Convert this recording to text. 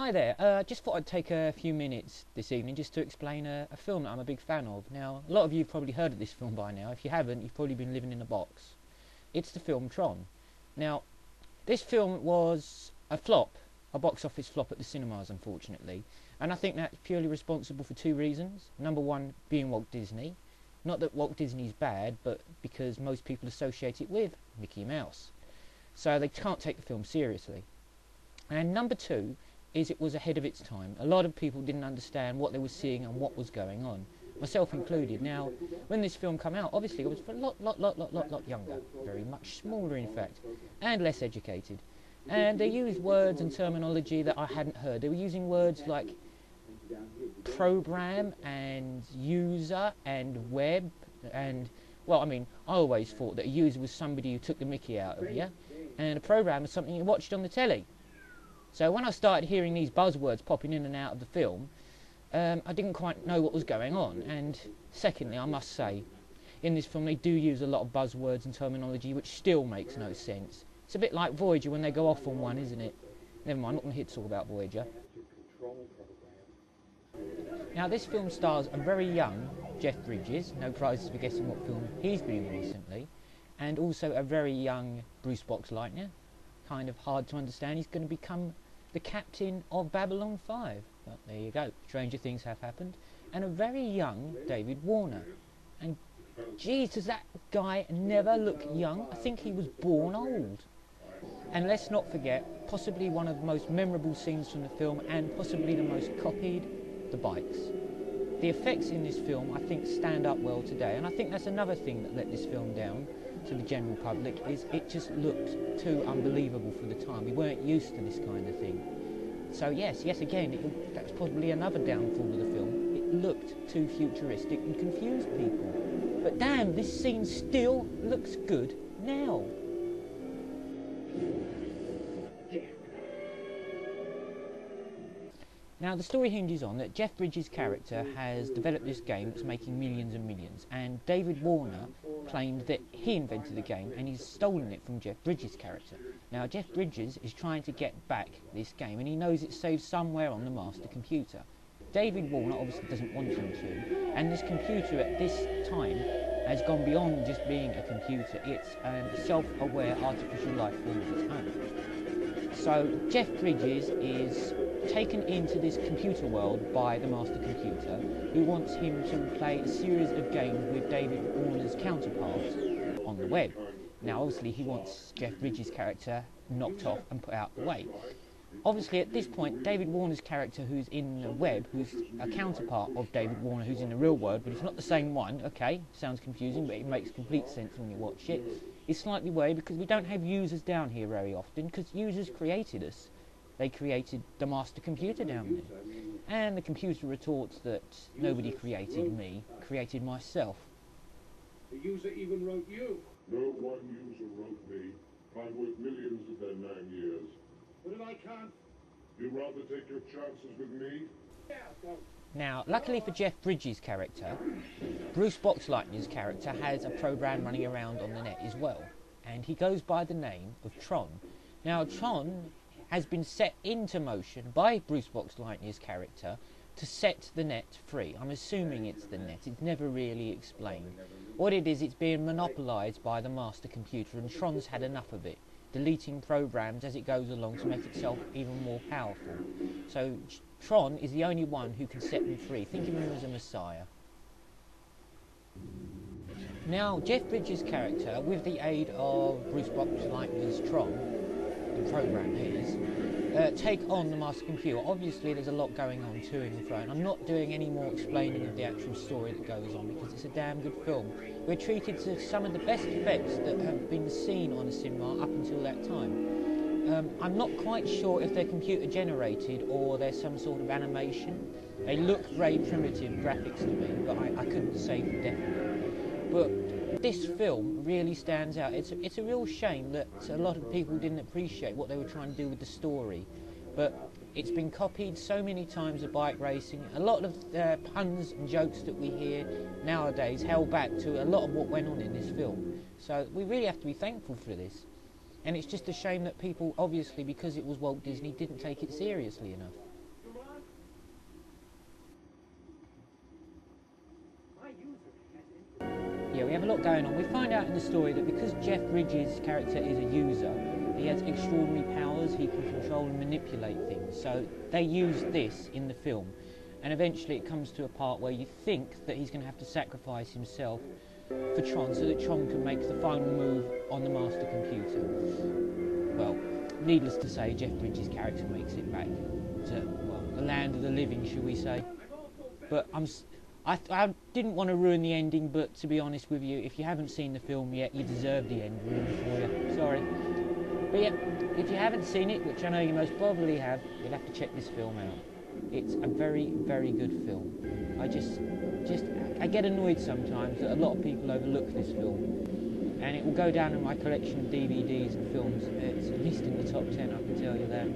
Hi there, just thought I'd take a few minutes this evening just to explain a film that I'm a big fan of. Now, a lot of you have probably heard of this film by now. If you haven't, you've probably been living in a box. It's the film Tron. Now, this film was a flop, a box office flop at the cinemas, unfortunately. And I think that's purely responsible for two reasons. Number one, being Walt Disney. Not that Walt Disney's bad, but because most people associate it with Mickey Mouse. So they can't take the film seriously. And number two is it was ahead of its time. A lot of people didn't understand what they were seeing and what was going on, myself included. Now, when this film came out, obviously I was a lot younger, very much smaller in fact, and less educated. And they used words and terminology that I hadn't heard. They were using words like program and user and web and, well, I mean, I always thought that a user was somebody who took the mickey out of you, and a program was something you watched on the telly. So when I started hearing these buzzwords popping in and out of the film, I didn't quite know what was going on. And secondly, I must say, in this film they do use a lot of buzzwords and terminology which still makes no sense. It's a bit like Voyager when they go off on one, isn't it? Never mind, I'm not going to talk about Voyager. Now, this film stars a very young Jeff Bridges, no prizes for guessing what film he's been in recently, and also a very young Bruce Boxleitner. Kind of hard to understand. He's going to become the captain of Babylon 5. But there you go, stranger things have happened. And a very young David Warner. And geez, does that guy never look young? I think he was born old. And let's not forget, possibly one of the most memorable scenes from the film, and possibly the most copied, the bikes. The effects in this film, I think, stand up well today. And I think that's another thing that let this film down to the general public, is it just looked too unbelievable for the time. We weren't used to this kind of thing. So yes, again, that's probably another downfall of the film. It looked too futuristic and confused people. But damn, this scene still looks good now. Now, the story hinges on that Jeff Bridges' character has developed this game that's making millions and millions, and David Warner claimed that he invented the game and he's stolen it from Jeff Bridges' character. Now, Jeff Bridges is trying to get back this game, and he knows it's saved somewhere on the master computer. David Warner obviously doesn't want him to, and this computer at this time has gone beyond just being a computer. It's a self-aware artificial life form of its own. So Jeff Bridges is taken into this computer world by the master computer, who wants him to play a series of games with David Warner's counterparts on the web. Now, obviously, he wants Jeff Bridges' character knocked off and put out of the way. Obviously, at this point, David Warner's character, who's in the web, who's a counterpart of David Warner, who's in the real world, but it's not the same one, okay, sounds confusing, but it makes complete sense when you watch it, is slightly weird because we don't have users down here very often, because users created us. They created the master computer down there. And the computer retorts that nobody created me, created myself. The user even wrote you. No one user wrote me. I'm worth millions of their 9 years. But if I can't... You'd rather take your chances with me? Yeah, go. Now, luckily for Jeff Bridges' character, Bruce Boxleitner's character has a program running around on the net as well. And he goes by the name of Tron. Now, Tron has been set into motion by Bruce Boxleitner's character to set the net free. I'm assuming it's the net. It's never really explained. What it is, it's being monopolised by the master computer, and Tron's had enough of it, deleting programs as it goes along to make itself even more powerful. So Tron is the only one who can set them free. Think of him as a messiah. Now, Jeff Bridges' character, with the aid of Bruce Boxleitner's Tron, the program is, take on the master computer. Obviously there's a lot going on to and fro, and I'm not doing any more explaining of the actual story that goes on because it's a damn good film. We're treated to some of the best effects that have been seen on a cinema up until that time. I'm not quite sure if they're computer generated or they're some sort of animation. They look very primitive graphics to me, but I couldn't say for definite. But this film really stands out. It's a real shame that a lot of people didn't appreciate what they were trying to do with the story. But it's been copied so many times of bike racing. A lot of puns and jokes that we hear nowadays held back to a lot of what went on in this film. So we really have to be thankful for this. And it's just a shame that people, obviously, because it was Walt Disney, didn't take it seriously enough. We have a lot going on. We find out in the story that because Jeff Bridges' character is a user, he has extraordinary powers. He can control and manipulate things. So they use this in the film. And eventually it comes to a part where you think that he's going to have to sacrifice himself for Tron so that Tron can make the final move on the master computer. Well, needless to say, Jeff Bridges' character makes it back to, well, the land of the living, shall we say. But I didn't want to ruin the ending, but to be honest with you, if you haven't seen the film yet, you deserve the end ruined for you. Sorry. But yeah, if you haven't seen it, which I know you most probably have, you'll have to check this film out. It's a very, very good film. I get annoyed sometimes that a lot of people overlook this film, and it will go down in my collection of DVDs and films. It's at least in the top 10, I can tell you that.